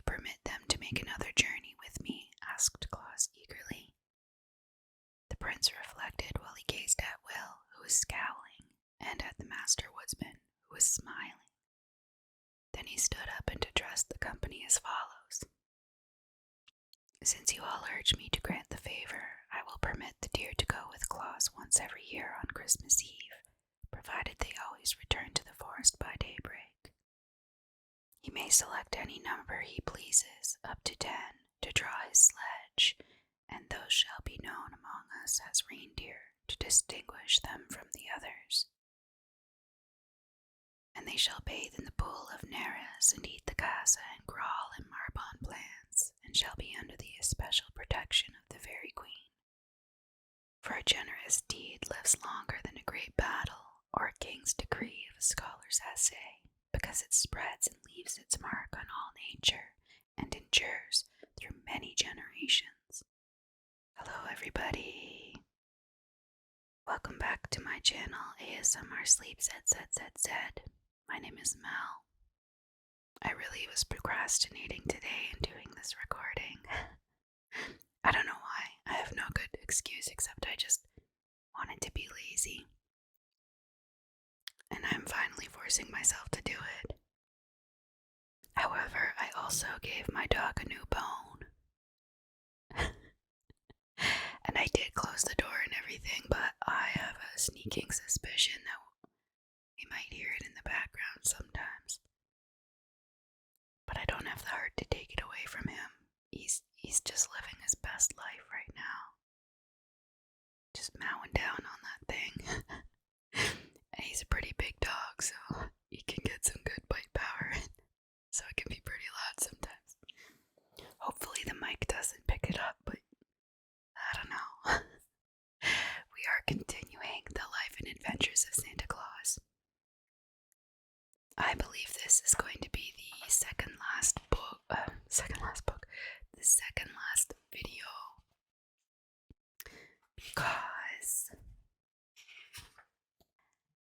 permit them to make another journey with me?" asked Claus eagerly. The prince reflected while he gazed at Will, who was scowling, and at the master woodsman, who was smiling. Then he stood up and addressed the company as follows. "Since you all urge me to grant the favor, I will permit the deer to go with Claus once every year on Christmas Eve, provided they always return to the forest by daybreak. He may select any number he pleases, up to 10, to draw his sledge, and those shall be known among us as reindeer, to distinguish them from the others. And they shall bathe in the pool of Nereus, and eat the casa and grawl and marbon plants, and shall be under the especial protection of the Fairy Queen. For a generous deed lives longer than a great battle, or a king's decree of a scholar's essay, because it spreads and leaves its mark on all nature, and endures through many generations." Hello everybody! Welcome back to my channel, ASMR Sleep ZZZZ. My name is Mel. I really was procrastinating today in doing this recording. I don't know why. I have no good excuse except I just wanted to be lazy. And I'm finally forcing myself to do it. However, I also gave my dog a new bone. And I did close the door and everything, but I have a sneaking suspicion that we might hear it in the background sometimes. But I don't have the heart to take it away from him. He's just living his best life right now. Just mowing down on that thing. And he's a pretty big dog, so he can get some good bite power. So it can be pretty loud sometimes. Hopefully the mic doesn't pick it up, but I don't know. We are continuing the life and adventures of Santa Claus. I believe this is going to be the second last video,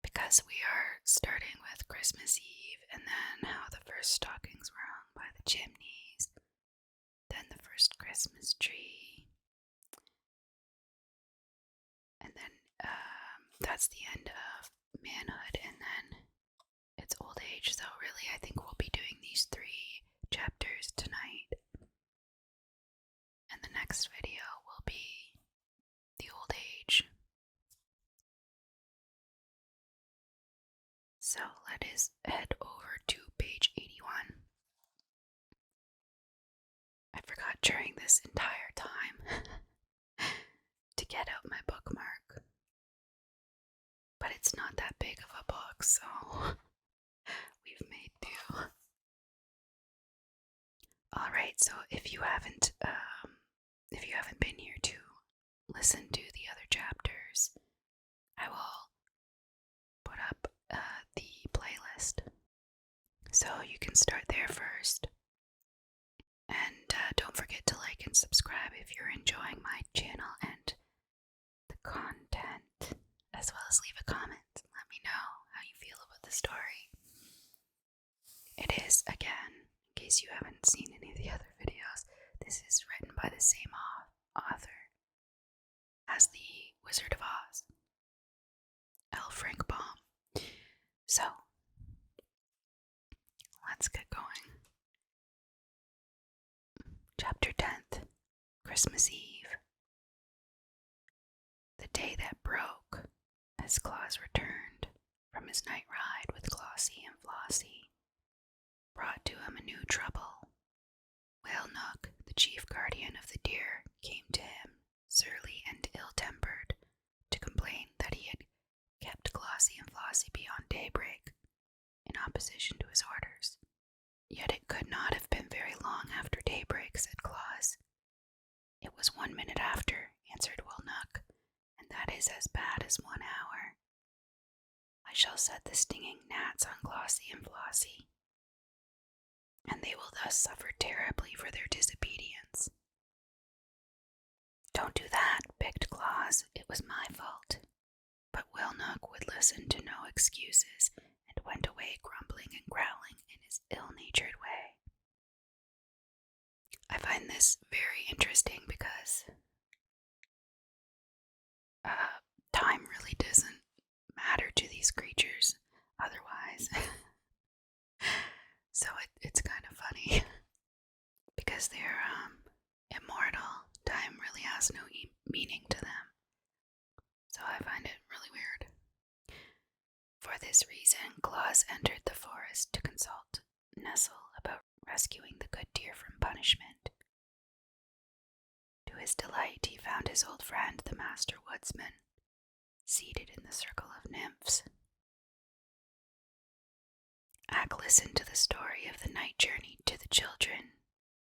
because we are starting with Christmas Eve, and then how the first stockings were hung by the chimneys, then the first Christmas tree, and then that's the end of manhood, and then it's old age. So really I think we'll be doing these 3 chapters tonight, and the next video will be the old age. So let us head over to page 81. I forgot during this entire time to get out my bookmark, but it's not that big of a book, so we've made do. Alright, so if you haven't been here to listen to the other chapters, I will put up the playlist, so you can start there first. And don't forget to like and subscribe if you're enjoying my channel and the content, as well as leave a comment and let me know how you feel about the story. It is, again, in case you haven't seen any of the other videos, this is written by the same author as The Wizard of Oz, L. Frank Baum. So, let's get going. Chapter 10th, Christmas Eve. The day that broke, as Claus returned from his night ride with Glossie and Flossie, brought to him a new trouble. Whale Nook, the chief guardian of the deer, came to him, surly and ill-tempered, to complain that he had kept Glossie and Flossie beyond daybreak, in opposition to his orders. Yet it could not have been very long after daybreak, said Claus. It was 1 minute after, answered Will Nook, and that is as bad as 1 hour. I shall set the stinging gnats on Glossie and Flossie, and they will thus suffer terribly for their disobedience. Don't do that, begged Claus. It was my fault. But Will Nook would listen to no excuses, and went away grumbling and growling in his ill-natured way. I find this very interesting because time really doesn't matter to these creatures otherwise. So it's kind of funny because they're immortal. Time really has no meaning to them. So I find it really weird. For this reason, Claus entered the forest to consult Nestle about rescuing the good deer from punishment. To his delight, he found his old friend, the master woodsman, seated in the circle of nymphs. Ak listened to the story of the night journey to the children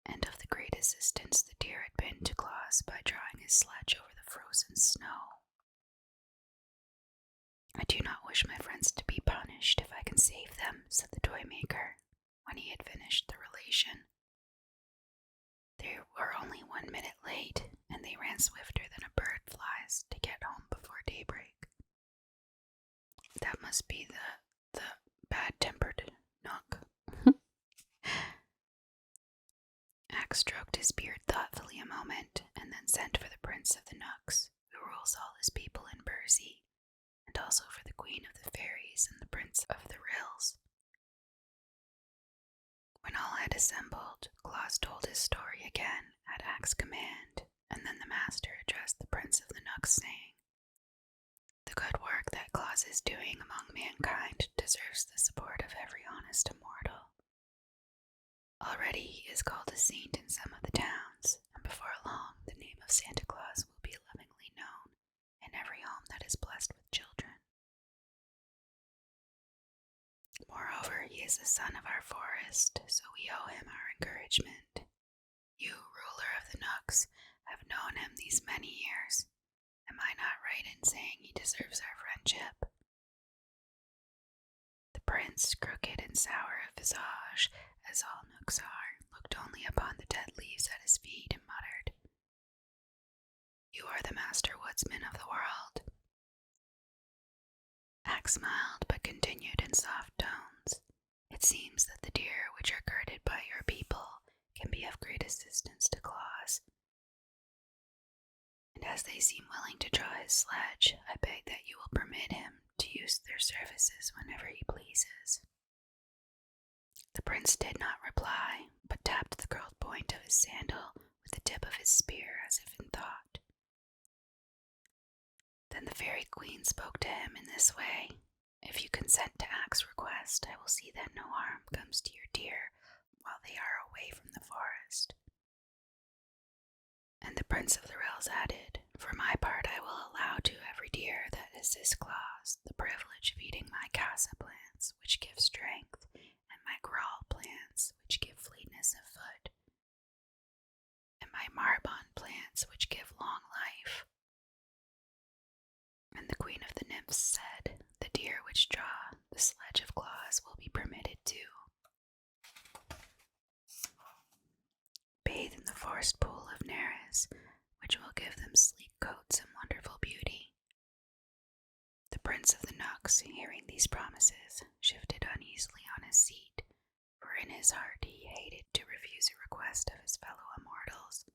and of the great assistance the deer had been to Claus by drawing his sledge over the frozen snow. I do not wish my friends to be punished if I can save them, said the toy maker, when he had finished the relation. They were only 1 minute late, and they ran swifter than a bird flies to get home before daybreak. That must be the bad-tempered Nook. Ak stroked his beard thoughtfully a moment, and then sent for the prince of the Nooks, who rules all his people in Bursey, and also for the queen of the fairies and the prince of the rills. When all had assembled, Claus told his story again at Ak's command, and then the master addressed the prince of the Nooks, saying, "The good work that Claus is doing among mankind deserves the support of every honest immortal. Already he is called a saint in some of the towns, and before long the name of Santa Claus will be lovingly known in every home that is blessed with children. Moreover, he is the son of our forest, so we owe him our encouragement. You, ruler of the Nooks, have known him these many years. Am I not right in saying he deserves our friendship?" The prince, crooked and sour of visage, as all Nooks are, looked only upon the dead leaves at his feet and muttered, "You are the master woodsman of the world." Ak smiled, but continued in soft tones, "It seems that the deer which are guarded by your people can be of great assistance to Claus. And as they seem willing to draw his sledge, I beg that you will permit him to use their services whenever he pleases." The prince did not reply, but tapped the curled point of his sandal with the tip of his spear as if in thought. Then the fairy queen spoke to him in this way, "If you consent to Ak's request, I will see that no harm comes to your deer while they are away from the forest." And the prince of the rills added, "For my part, I will allow to every deer that assists Claus the privilege of eating my casa plants, which give strength, and my grawl plants, which give fleetness of foot, and my marbon plants, which give long life." And the queen of the nymphs said, "The deer which draw the sledge of Claus will be permitted to bathe in the forest pool of Nereus, which will give them sleek coats and wonderful beauty." The prince of the Nooks, hearing these promises, shifted uneasily on his seat, for in his heart he hated to refuse a request of his fellow immortals.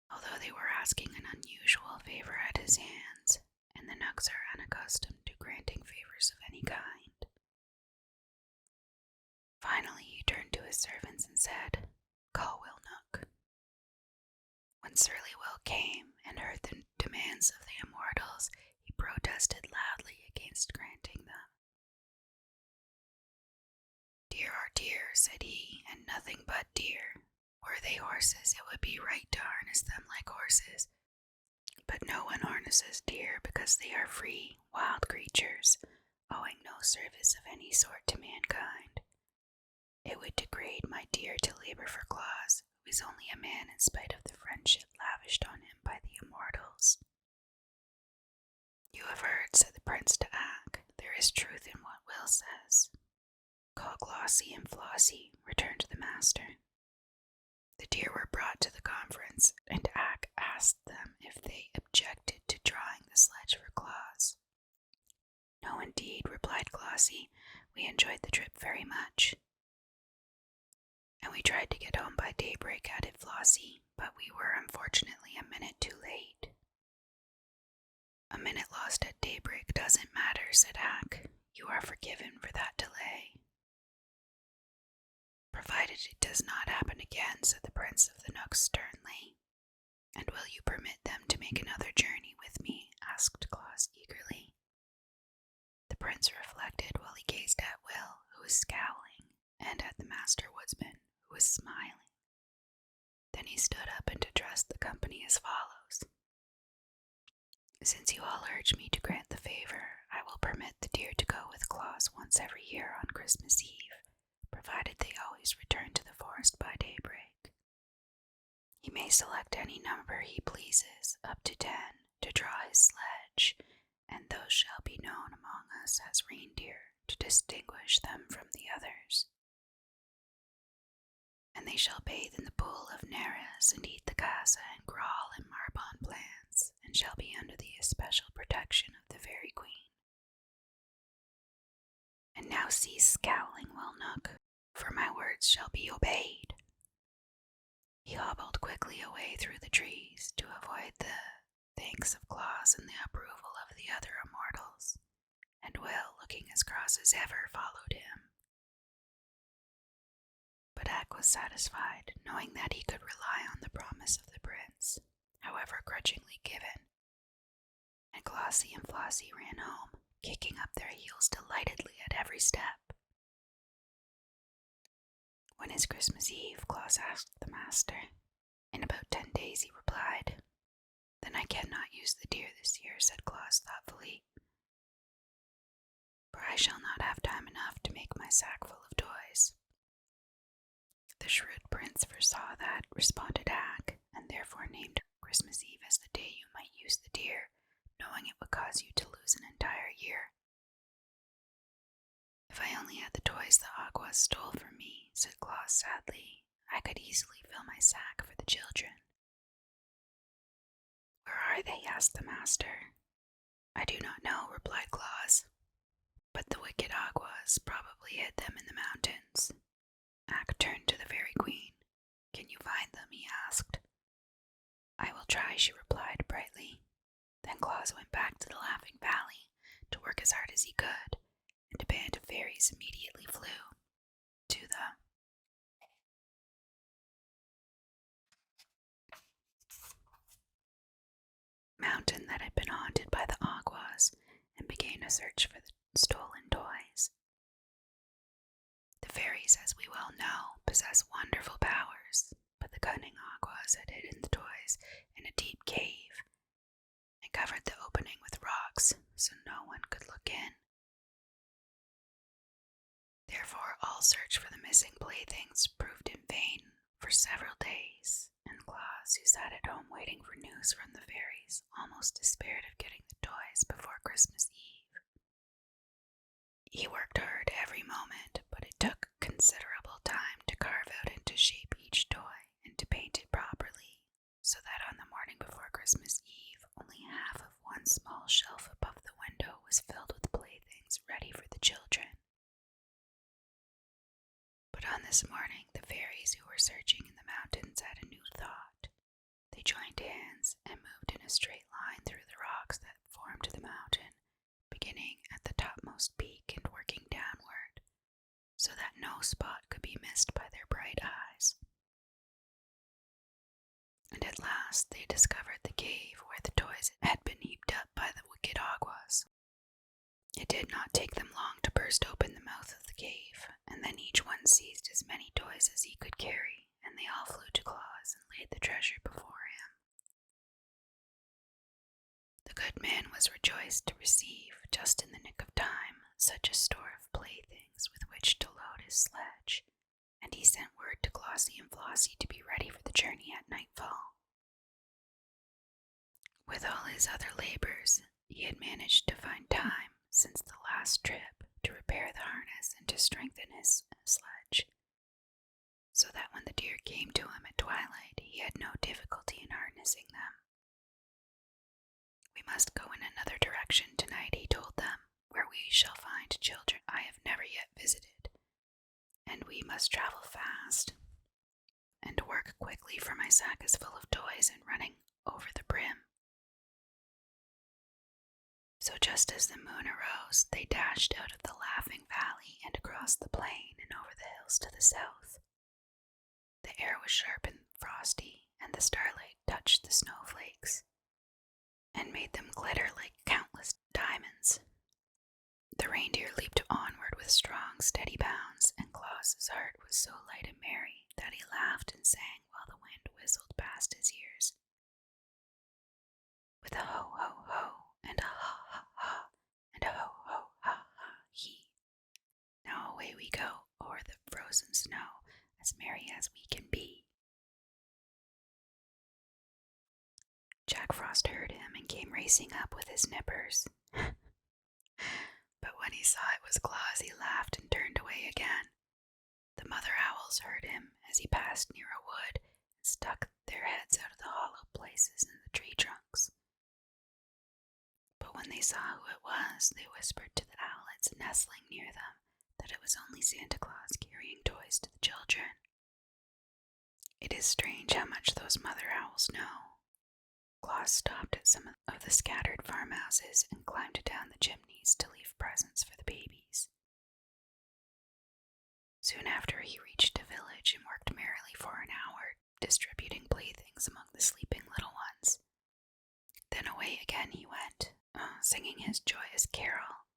Although they were asking an unusual favor at his hands, and the Nooks are unaccustomed to granting favors of any kind. Finally, he turned to his servants and said, "Call Will Nook." When Surly Will came and heard the demands of the immortals, he protested loudly against granting them. "Deer are deer," said he, "and nothing but deer. Were they horses, it would be right to harness them like horses. But no one harnesses deer because they are free, wild creatures, owing no service of any sort to mankind. It would degrade my deer to labor for Claus, who is only a man in spite of the friendship lavished on him by the immortals." "You have heard," said the prince to Ak. "There is truth in what Will says." "Call Glossie and Flossie," returned the master. The deer were brought to the conference, and Ak asked them if they objected to drawing the sledge for Claus. "No, indeed," replied Glossie. "We enjoyed the trip very much." "And we tried to get home by daybreak, added Flossie, but we were unfortunately a minute too late. A minute lost at daybreak doesn't matter, said Hack. You are forgiven for that delay. Provided it does not happen again, said the Prince of the Nooks sternly. And will you permit them to make another journey with me? Asked Claus eagerly. The prince reflected while he gazed at Will, who was scowling, and at the Master Woodsman, who was smiling. Then he stood up and addressed the company as follows. Since you all urge me to grant the favor, I will permit the deer to go with Claus once every year on Christmas Eve, provided they always return to the forest by daybreak. He may select any number he pleases, up to 10, to draw his sledge, and those shall be known among us as reindeer, to distinguish them from the others. And they shall bathe in the pool of Nereus, and eat the casa and grawl and marbon plants, and shall be under the especial protection of the Fairy Queen. And now cease scowling, Will Nook, for my words shall be obeyed. He hobbled quickly away through the trees to avoid the thanks of Claus and the approval of the other immortals, and Will, looking as cross as ever, followed him. But Hack was satisfied, knowing that he could rely on the promise of the prince, however grudgingly given, and Glossie and Flossie ran home, kicking up their heels delightedly at every step. When is Christmas Eve? Claus asked the master. In about 10 days, he replied. Then I cannot use the deer this year, said Claus thoughtfully, for I shall not have time enough to make my sack full of toys. The shrewd prince foresaw that, responded Hack, and therefore named Christmas Eve as the day you might use the deer, knowing it would cause you to lose an entire year. If I only had the toys the Aguas stole from me, said Claus sadly, I could easily fill my sack for the children. Where are they? Asked the master. I do not know, replied Claus, but the wicked Aguas probably hid them in the mountains. Hack turned to the Fairy Queen. Can you find them? He asked. I will try, she replied brightly. Then Claus went back to the Laughing Valley to work as hard as he could, and a band of fairies immediately flew to the mountain that had been haunted by the Aguas and began a search for the stolen toys. The fairies, as we well know, possess wonderful powers, but the cunning Aguas had hidden the toys in a deep cave and covered the opening with rocks so no one could look in. Therefore, all search for the missing playthings proved in vain for several days, and Claus, who sat at home waiting for news from the fairies, almost despaired of getting the toys before Christmas Eve. He worked hard every moment, but it took considerable time to carve out and to shape each toy and to paint it properly, so that on the morning before Christmas Eve, only half of one small shelf above the window was filled with playthings ready for the children. But on this morning, the fairies who were searching in the mountains had a new thought. They joined hands and moved in a straight line through the rocks that formed the mountain, beginning at the topmost peak and working downward, so that no spot could be missed by their bright eyes. And at last they discovered the cave where the toys had been heaped up by the wicked Aguas. It did not take them long to burst open the mouth of the cave, and then each one seized as many toys as he could carry, and they all flew to Claus and laid the treasure before him. The good man was rejoiced to receive, just in the nick of time, such a store of playthings with which to load his sledge, and he sent word to Glossie and Flossie to be ready for the journey at nightfall. With all his other labors, he had managed to find time since the last trip to repair the harness and to strengthen his sledge, so that when the deer came to him at twilight, he had no difficulty in harnessing them. We must go in another direction tonight, he told them, where we shall find children I have never yet visited, and we must travel fast, and to work quickly, for my sack is full of toys and running over the brim. So just as the moon arose, they dashed out of the laughing valley and across the plain and over the hills to the south. The air was sharp and frosty, and the starlight touched the snowflakes and made them glitter like countless diamonds. The reindeer leaped onward with strong, steady bounds, and Claus's heart was so light and merry that he laughed and sang while the wind whistled past his ears. With a ho ho ho, and a ha ha ha, and a ho ho ha ha he. Now away we go o'er the frozen snow, as merry as we can be. Jack Frost heard him and came racing up with his nippers. But when he saw it was Claus, he laughed and turned away again. The mother owls heard him as he passed near a wood and stuck their heads out of the hollow places in the tree trunks. But when they saw who it was, they whispered to the owlets nestling near them that it was only Santa Claus carrying toys to the children. It is strange how much those mother owls know. Claus stopped at some of the scattered farmhouses and climbed down the chimneys to leave presents for the babies. Soon after, he reached a village and worked merrily for an hour, distributing playthings among the sleeping little ones. Then away again he went, singing his joyous carol.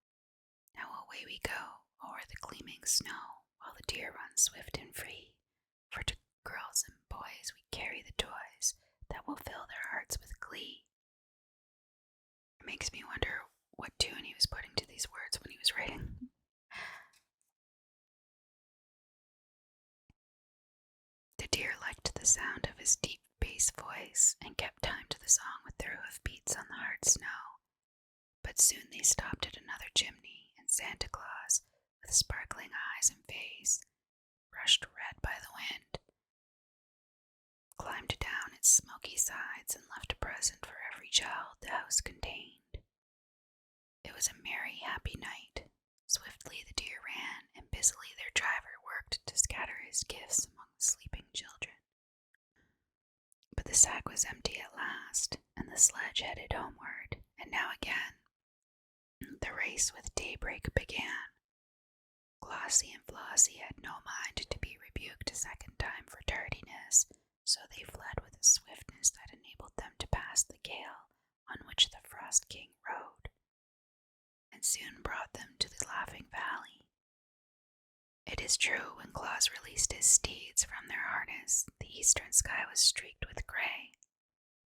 Now away we go o'er the gleaming snow, while the deer run swift and free. For to girls and boys we carry the toys that will fill their hearts with glee. It makes me wonder what tune he was putting to these words when he was writing. The deer liked the sound of his deep bass voice and kept time to the song with their hoof beats on the hard snow. But soon they stopped at another chimney, and Santa Claus, with sparkling eyes and face, brushed red by the wind, climbed down its smoky sides and left a present for every child the house contained. It was a merry, happy night. Swiftly the deer ran, and busily their driver worked to scatter his gifts among the sleeping children. But the sack was empty at last, and the sledge headed homeward, and now again the race with daybreak began. Glossie and Flossie had no mind to be rebuked a second time for tardiness, so they fled with a swiftness that enabled them to pass the gale on which the Frost King rode, and soon brought them to the Laughing Valley. It is true, when Claus released his steeds from their harness, the eastern sky was streaked with gray,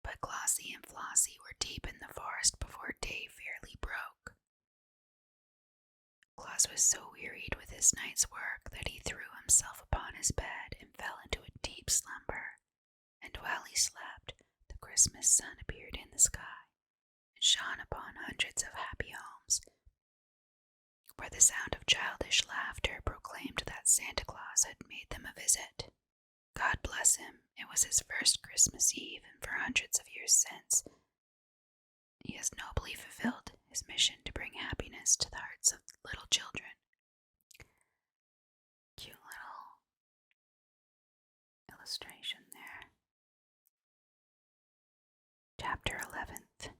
but Glossie and Flossie were deep in the forest before day fairly broke. Claus was so wearied with his night's work that he threw himself upon his bed and fell into a deep slumber, and while he slept, the Christmas sun appeared in the sky and shone upon hundreds of happy homes, where the sound of childish laughter proclaimed that Santa Claus had made them a visit. God bless him, it was his first Christmas Eve, and for hundreds of years since, he has nobly fulfilled his mission to bring happiness to the hearts of little children. Cute little illustration there. Chapter 11th.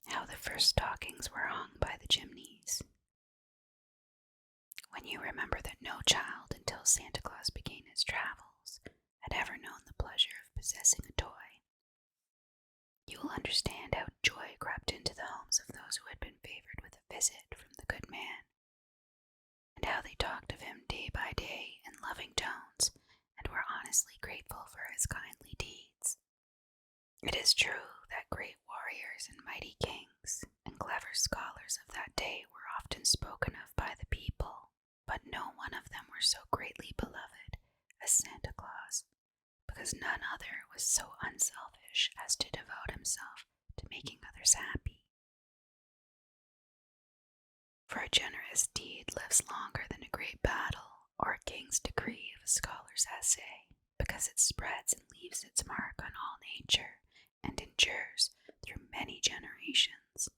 How the first stockings were hung by the chimneys. When you remember that no child, until Santa Claus began his travels, had ever known the pleasure of possessing a toy, you will understand how joy crept into the homes of those who had been favored with a visit from the good man, and how they talked of him day by day in loving tones, and were honestly grateful for his kindly deeds. It is true that great warriors and mighty kings and clever scholars of that day were often spoken of by the people, but no one of them were so greatly beloved as Santa Claus, because none other was so unselfish as to devote himself to making others happy. For a generous deed lives longer than a great battle or a king's decree of a scholar's essay, because it spreads and leaves its mark on all nature and endures through many generations.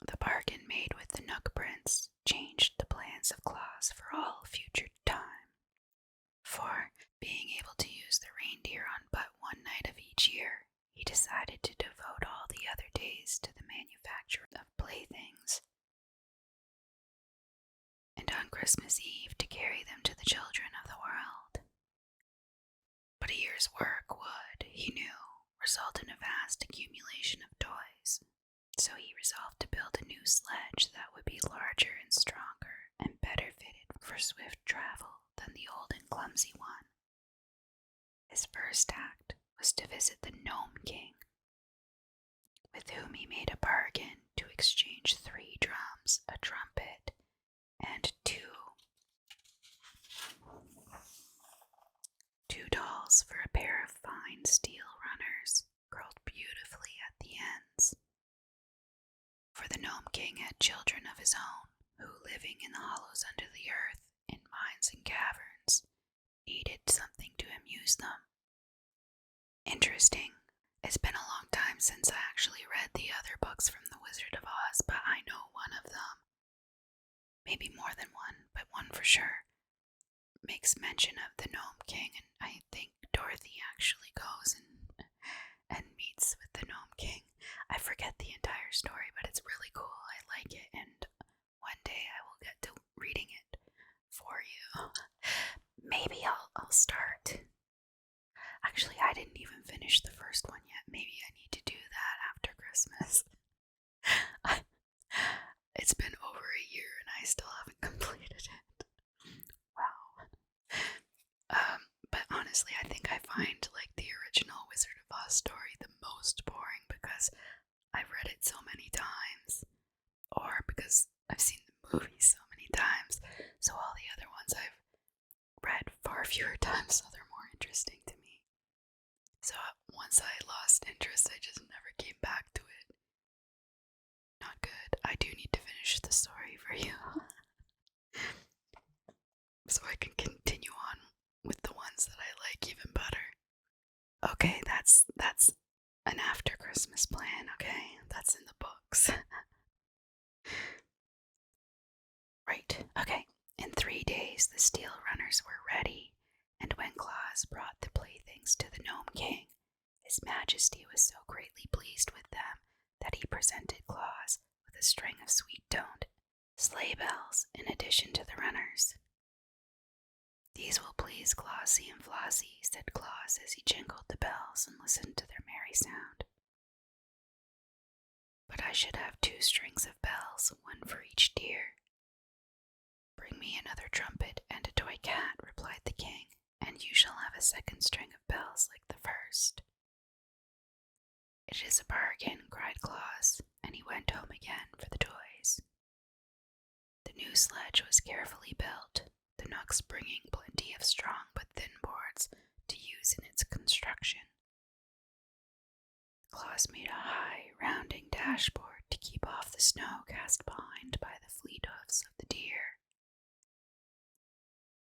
The bargain made with the Nook Prince changed the plans of Claus for all future time. year's work would, he knew, result in a vast accumulation of toys. So he resolved to build a new sledge that would be larger and stronger and better fitted for swift travel than the old and clumsy one. His first act was to visit the Gnome King, with whom he made a bargain to exchange 3 drums, a trumpet, and two dolls for a pair of fine steel runners, curled beautifully at the ends. For the Gnome King had children of his own, who, living in the hollows under the earth, in mines and caverns, needed something to amuse them. Interesting. It's been a long time since I actually read the other books from The Wizard of Oz, but I know one of them, maybe more than one, but one for sure, makes mention of the Gnome King, and I think Dorothy actually goes and meets with the Gnome King. I forget the entire story, but it's really cool. I like it, and one day I will get to reading it for you. Maybe I'll start. Actually, I didn't even finish the first one yet. Maybe I need to do that after Christmas. It's been over a year and I still haven't completed it. Wow. But honestly, I think I find like the original Wizard of Oz story the most boring because I've read it so many times, or because I've seen the movie so many times. So all the other ones I've read far fewer times, so they're more interesting to me. So once I lost interest, I just never came back to it. Not good. I do need to finish the story for you. So I can continue on with the ones that I like even better. Okay, that's an after Christmas plan, okay? That's in the books. Right, okay. In 3 days the steel runners were ready, and when Claus brought the playthings to the Gnome King, His Majesty was so greatly pleased with them that he presented Claus with a string of sweet-toned sleigh bells in addition to the runners. "These will please Glossie and Flossie," said Claus as he jingled the bells and listened to their merry sound. "But I should have 2 strings of bells, one for each deer." "Bring me another trumpet and a toy cat," replied the king, "and you shall have a second string of bells like the first." "It is a bargain," cried Claus, and he went home again for the toys. The new sledge was carefully built, the Knooks bringing plenty of strong but thin boards to use in its construction. Claus made a high, rounding dashboard to keep off the snow cast behind by the fleet hoofs of the deer,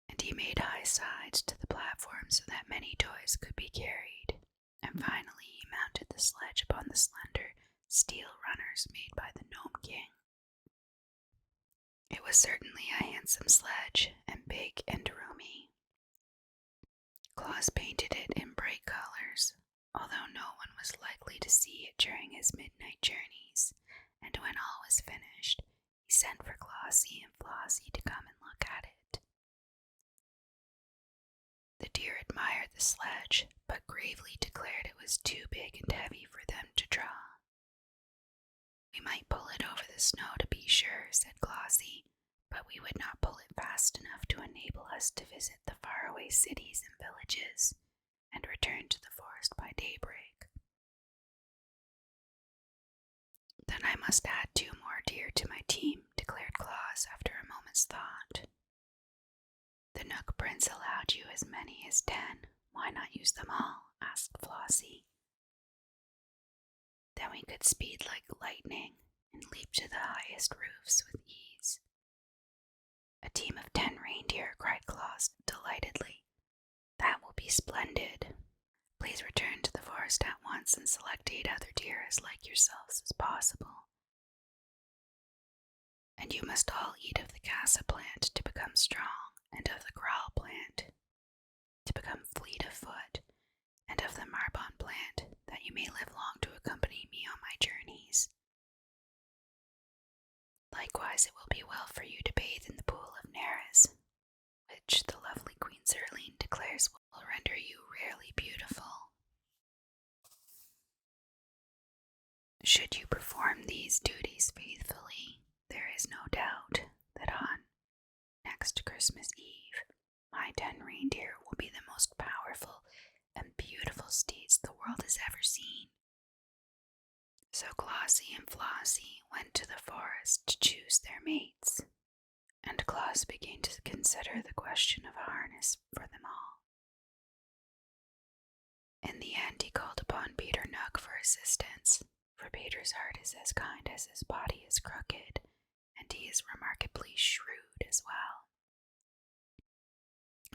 and he made high sides to the platform so that many toys could be carried, and finally he mounted the sledge upon the slender steel runners made by the Gnome King. It was certainly a handsome sledge, and big and roomy. Claus painted it in bright colors, although no one was likely to see it during his midnight journeys, and when all was finished, he sent for Glossie and Flossie to come and look at it. The deer admired the sledge, but gravely declared it was too big and heavy for them to draw. "We might pull it over the snow to be sure," said Glossie, "but we would not pull it fast enough to enable us to visit the faraway cities and villages, and return to the forest by daybreak." "Then I must add 2 more deer to my team," declared Claus after a moment's thought. "The Nook Prince allowed you as many as 10. Why not use them all?" asked Flossie. "Then we could speed like lightning and leap to the highest roofs with ease." "A team of 10 reindeer," cried Claus delightedly. "That will be splendid. Please return to the forest at once and select 8 other deer as like yourselves as possible. And you must all eat of the casa plant to become strong, and of the grawl plant to become fleet of foot, and of the marbon plant that you may live long to accompany me on my journeys. Likewise, it will be well for you to bathe in the pool of Nereus, which the lovely Queen Zerline declares will render you rarely beautiful. reindeer will be the most powerful and beautiful steeds the world has ever seen. So Glossie and Flossie went to the forest to choose their mates, and Claus began to consider the question of a harness for them all. In the end, he called upon Peter Nook for assistance, for Peter's heart is as kind as his body is crooked, and he is remarkably shrewd as well.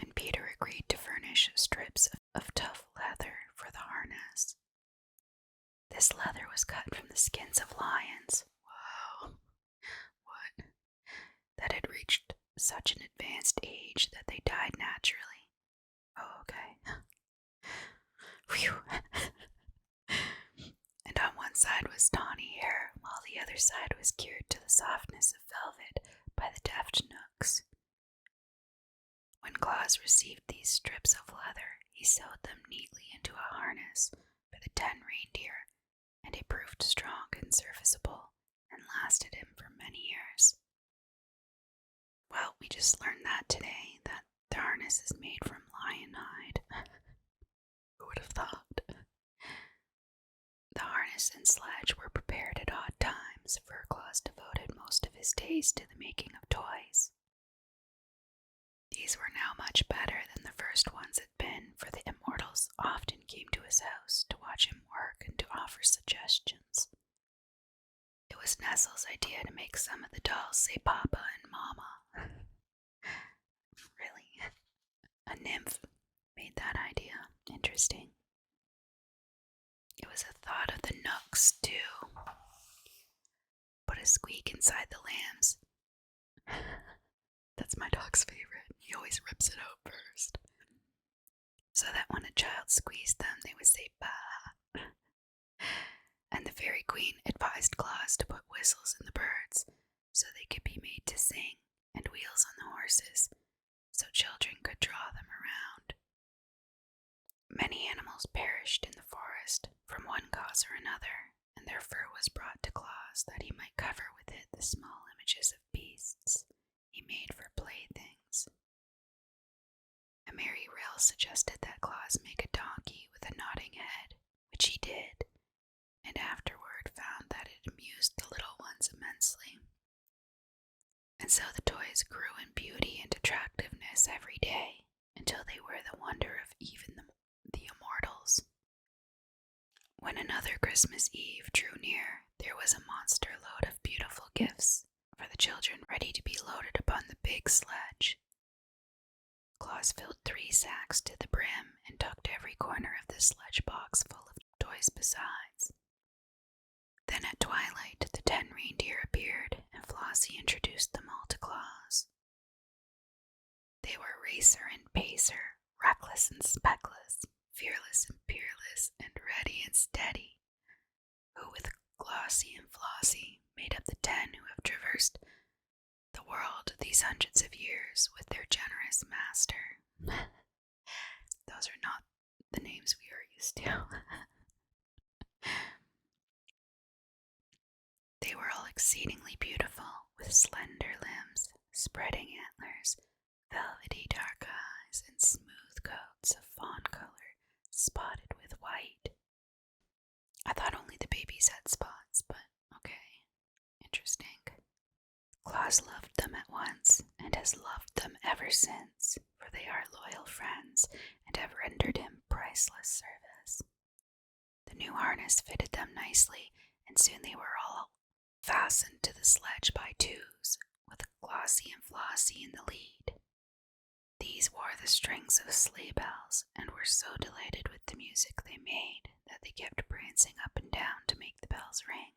And Peter agreed to furnish strips of tough leather for the harness. This leather was cut from the skins of lions. Whoa! What? That had reached such an advanced age that they died naturally. Oh, okay. Phew. And on one side was tawny hair, while the other side was cured to the softness of velvet by the deft Nooks. When Claus received these strips of leather, he sewed them neatly into a harness for the 10 reindeer, and it proved strong and serviceable, and lasted him for many years. Well, we just learned that today, that the harness is made from lion hide. Who would have thought? The harness and sledge were prepared at odd times, for Claus devoted most of his days to the making of toys. These were now much better than the first ones had been, for the immortals often came to his house to watch him work and to offer suggestions. It was Nestle's idea to make some of the dolls say Papa and Mama. Really? A nymph made that idea. Interesting. It was a thought of the Nooks, too. Put a squeak inside the lambs. That's my dog's favorite. He always rips it out first. So that when a child squeezed them, they would say bah. And the Fairy Queen advised Claus to put whistles in the birds so they could be made to sing, and wheels on the horses so children could draw them around. Many animals perished in the forest from one cause or another, and their fur was brought to Claus that he might cover with it the small images of beasts he made for playthings. A merry rill suggested that Claus make a donkey with a nodding head, which he did, and afterward found that it amused the little ones immensely. And so the toys grew in beauty and attractiveness every day, until they were the wonder of even the immortals. When another Christmas Eve drew near, there was a monster load of beautiful gifts for the children ready to be loaded upon the big sledge. Claus filled 3 sacks to the brim and tucked every corner of the sledge box full of toys besides. Then at twilight the 10 reindeer appeared, and Flossie introduced them all to Claus. They were Racer and Pacer, Reckless and Speckless, Fearless and Peerless, and Ready and Steady, who with Glossie and Flossie made up the 10 who have traversed the world these hundreds of years with their generous master. Those are not the names we are used to. They were all exceedingly beautiful, with slender limbs, spreading antlers, velvety dark eyes, and smooth coats of fawn color, spotted with white. I thought only the babies had spots, but okay, interesting. Claus loved them at once, and has loved them ever since, for they are loyal friends, and have rendered him priceless service. The new harness fitted them nicely, and soon they were all fastened to the sledge by 2s, with Glossie and Flossie in the lead. These wore the strings of sleigh bells, and were so delighted with the music they made that they kept prancing up and down to make the bells ring.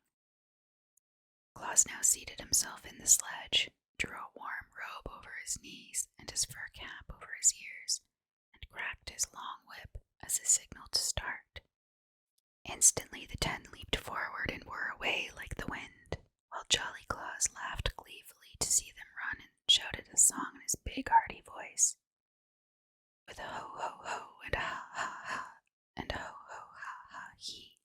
Claus now seated himself in the sledge, drew a warm robe over his knees and his fur cap over his ears, and cracked his long whip as a signal to start. Instantly the 10 leaped forward and were away like the wind, while Jolly Claus laughed gleefully to see them run and shouted a song in his big hearty voice. With a ho ho ho and a ha ha ha and a ho ho ha ha he,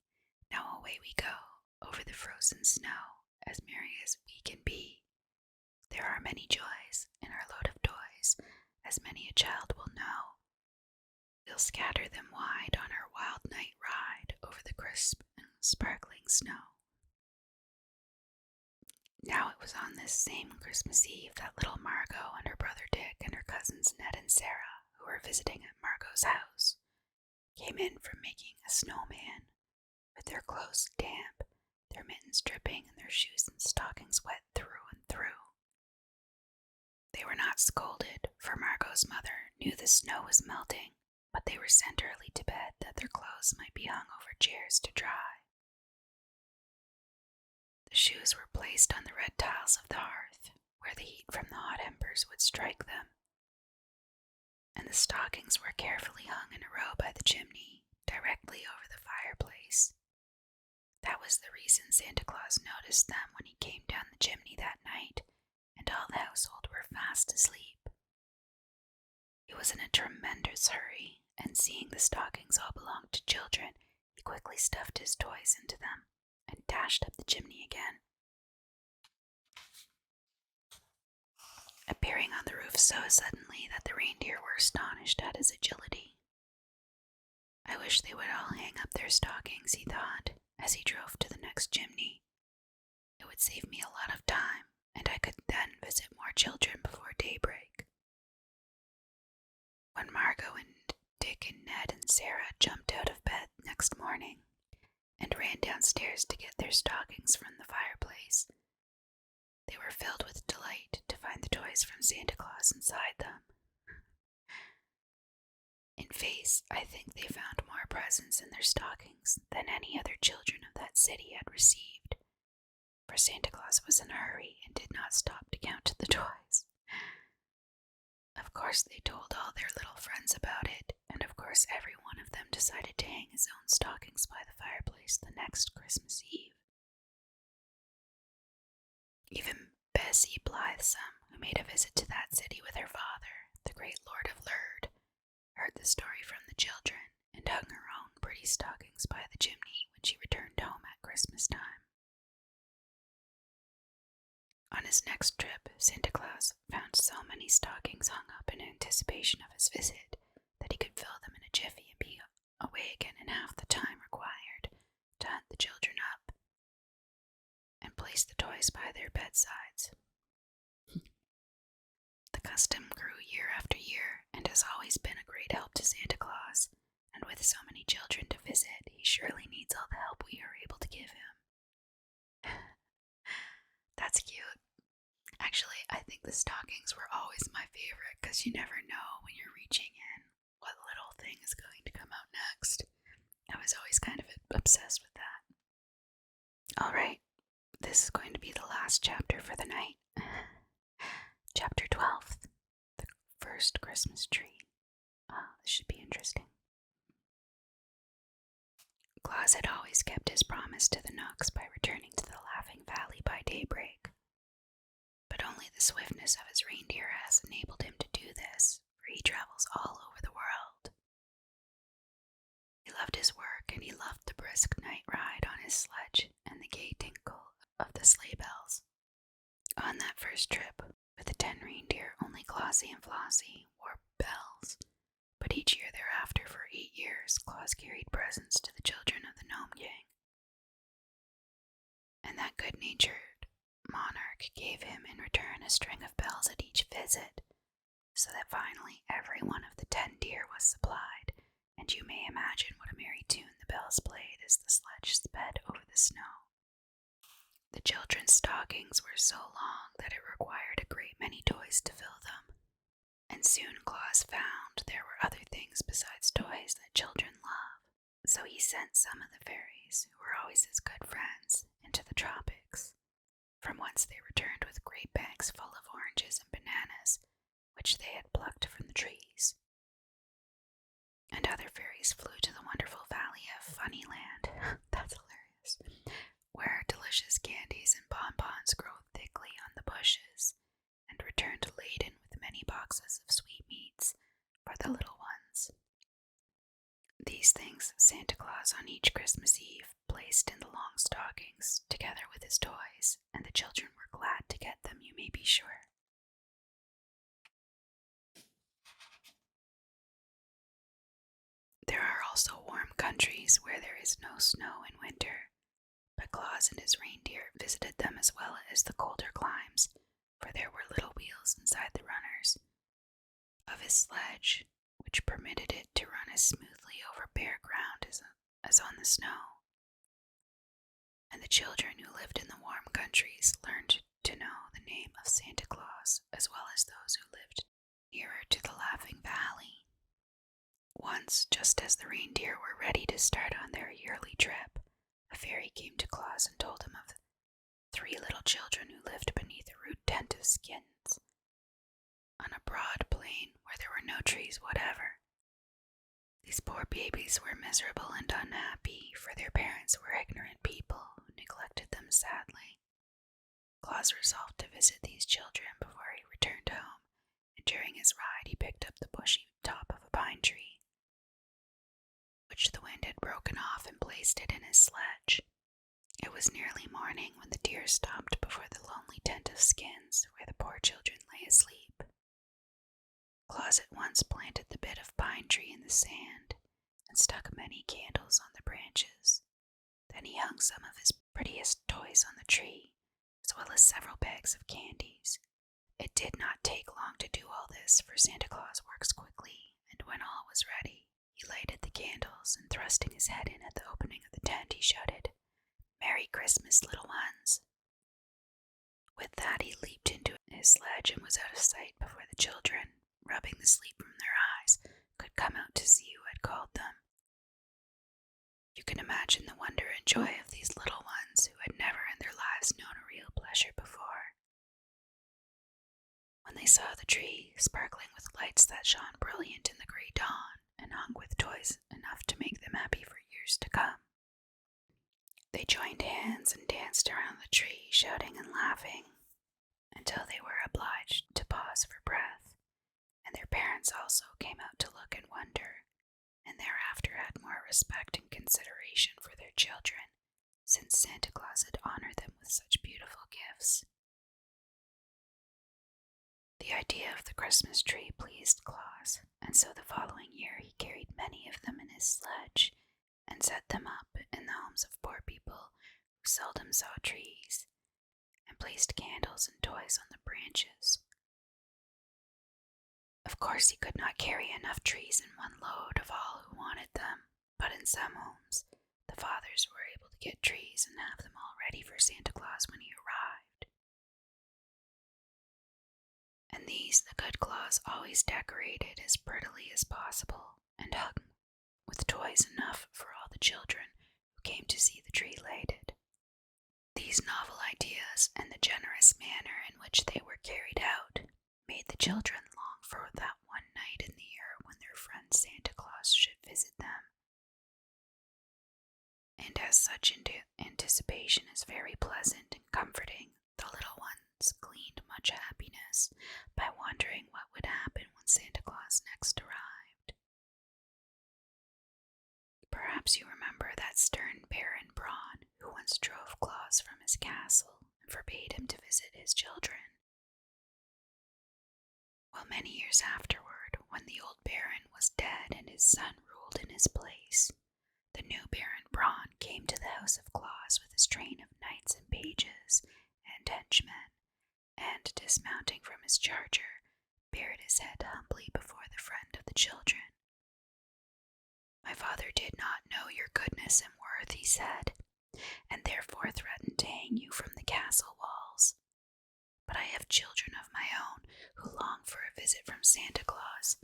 now away we go over the frozen snow, as merry as we can be. There are many joys in our load of toys, as many a child will know, we'll scatter them wide on our wild night ride over the crisp and sparkling snow. Now it was on this same Christmas Eve that little Margot and her brother Dick and her cousins Ned and Sarah, who were visiting at Margot's house, came in from making a snowman, with their clothes damp, their mittens dripping, and their shoes and stockings wet through and through. They were not scolded, for Margot's mother knew the snow was melting, but they were sent early to bed that their clothes might be hung over chairs to dry. The shoes were placed on the red tiles of the hearth, where the heat from the hot embers would strike them, and the stockings were carefully hung in a row by the chimney, directly over the fireplace. That was the reason Santa Claus noticed them when he came down the chimney that night, and all the household were fast asleep. He was in a tremendous hurry, and seeing the stockings all belonged to children, he quickly stuffed his toys into them and dashed up the chimney again, appearing on the roof so suddenly that the reindeer were astonished at his agility. I wish they would all hang up their stockings, he thought, as he drove to the next chimney. It would save me a lot of time, and I could then visit more children before daybreak. When Margot and Dick and Ned and Sarah jumped out of bed next morning and ran downstairs to get their stockings from the fireplace, they were filled with delight to find the toys from Santa Claus inside them. In face, I think they found more presents in their stockings than any other children of that city had received, for Santa Claus was in a hurry and did not stop to count the toys. Of course, they told all their little friends about it, and of course every one of them decided to hang his own stockings by the fireplace the next Christmas Eve. Even Bessie Blithesome, who made a visit to that city with her father, the great Lord of Lurd, heard the story from the children and hung her own pretty stockings by the chimney when she returned home at Christmas time. On his next trip, Santa Claus found so many stockings hung up in anticipation of his visit that he could fill them in a jiffy and be away again in half the time required to hunt the children up and place the toys by their bedsides. The custom grew year after year and has always been a great help to Santa Claus, and with so many children to visit, he surely needs all the help we are able to give him. That's cute. Actually, I think the stockings were always my favorite because you never know when you're reaching in what little thing is going to come out next. I was always kind of obsessed with that. Alright, this is going to be the last chapter for the night. Chapter 12, The First Christmas Tree. This should be interesting. Claus had always kept his promise to the Knooks by returning to the Laughing Valley by daybreak. But only the swiftness of his reindeer has enabled him to do this, for he travels all over the world. He loved his work, and he loved the brisk night ride on his sledge and the gay tinkle of the sleigh bells. On that first trip, with the 10 reindeer, only Glossie and Flossie wore bells, but each year thereafter for 8 years, Claus carried presents to the children of the Gnome Gang. And that good-natured monarch gave him in return a string of bells at each visit, so that finally every one of the 10 deer was supplied, and you may imagine what a merry tune the bells played as the sledge sped over the snow. The children's stockings were so long that it required a great many toys to fill them, and soon Claus found there were other things besides toys that children love, so he sent some of the fairies, who were always his good friends, into the tropics, from whence they returned with great bags full of oranges and bananas, which they had plucked from the trees. And other fairies flew to the wonderful valley of Funnyland. That's hilarious. Where delicious candies and bonbons grow thickly on the bushes, and returned laden with many boxes of sweetmeats for the little ones. These things Santa Claus on each Christmas Eve placed in the long stockings, together with his toys, and the children were glad to get them, you may be sure. countries where there is no snow in winter, but Claus and his reindeer visited them as well as the colder climes, for there were little wheels inside the runners of his sledge, which permitted it to run as smoothly over bare ground as on the snow. And the children who lived in the warm countries learned to know the name of Santa Claus as well as those who lived nearer to the Laughing Valley. Once, just as the reindeer were ready to start on their yearly trip, a fairy came to Claus and told him of 3 little children who lived beneath a rude tent of skins on a broad plain where there were no trees whatever. These poor babies were miserable and unhappy, for their parents were ignorant people who neglected them sadly. Claus resolved to visit these children before he returned home, and during his ride he picked up the bushy top of a pine tree, which the wind had broken off, and placed it in his sledge. It was nearly morning when the deer stopped before the lonely tent of skins where the poor children lay asleep. Claus at once planted the bit of pine tree in the sand and stuck many candles on the branches. Then he hung some of his prettiest toys on the tree, as well as several bags of candies. It did not take long to do all this, for Santa Claus works quickly, and when all was ready, he lighted the candles, and thrusting his head in at the opening of the tent, he shouted, "Merry Christmas, little ones!" With that, he leaped into his sledge and was out of sight before the children, rubbing the sleep from their eyes, could come out to see who had called them. You can imagine the wonder and joy of these little ones who had never in their lives known a real pleasure before. When they saw the tree sparkling with lights that shone brilliant in the grey dawn and hung with toys enough to make them happy for years to come, they joined hands and danced around the tree, shouting and laughing, until they were obliged to pause for breath, and their parents also came out to look and wonder, and thereafter had more respect and consideration for their children, since Santa Claus had honored them with such beautiful gifts. The idea of the Christmas tree pleased Claus, and so the following year he carried many of them in his sledge and set them up in the homes of poor people who seldom saw trees, and placed candles and toys on the branches. Of course, he could not carry enough trees in one load of all who wanted them, but in some homes, the fathers were able to get trees and have them all ready for Santa Claus when he arrived. And these the good Claus always decorated as prettily as possible, and hung with toys enough for all the children who came to see the tree lighted. These novel ideas and the generous manner in which they were carried out made the children long for that one night in the year when their friend Santa Claus should visit them. And as such anticipation is very pleasant and comforting, the little ones gleaned much happiness by wondering what would happen when Santa Claus next arrived. Perhaps you remember that stern Baron Braun who once drove Claus from his castle and forbade him to visit his children. Well, many years afterward, when the old Baron was dead and his son ruled in his place, the new Baron Braun came to the house of Claus with his train of knights and pages and henchmen, and dismounting from his charger, bared his head humbly before the friend of the children. "My father did not know your goodness and worth," he said, "and therefore threatened to hang you from the castle walls. But I have children of my own who long for a visit from Santa Claus,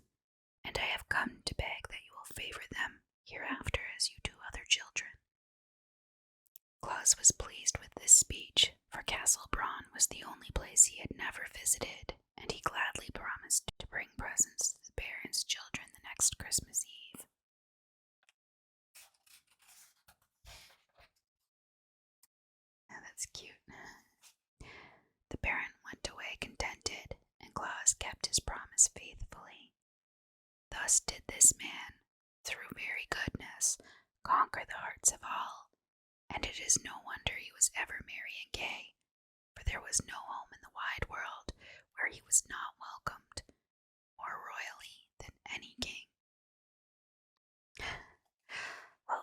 and I have come to beg that you will favor them hereafter as you do other children." Claus was pleased with this speech, for Castle Braun was the only place he had never visited, and he gladly promised to bring presents to the Baron's children the next Christmas Eve. Now that's cute. The Baron went away contented, and Claus kept his promise faithfully. Thus did this man, through very goodness, conquer the hearts of all, and it is no wonder he was ever merry and gay, for there was no home in the wide world where he was not welcomed more royally than any king. Well,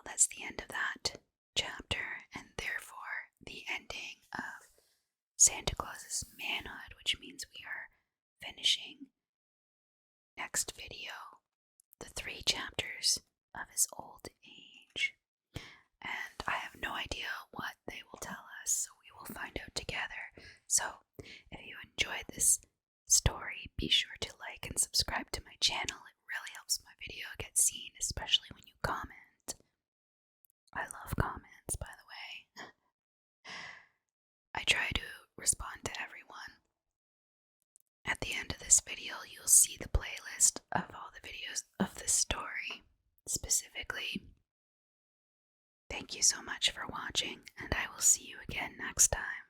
finishing next video the 3 chapters of his old age. And I have no idea what they will tell us, so we will find out together. So, if you enjoyed this story, be sure to like and subscribe to my channel. It really helps my video get seen, especially when you comment. I love comments, by the way. I try to respond to everyone. At the end of this video, you'll see the playlist of all the videos of this story, specifically. Thank you so much for watching, and I will see you again next time.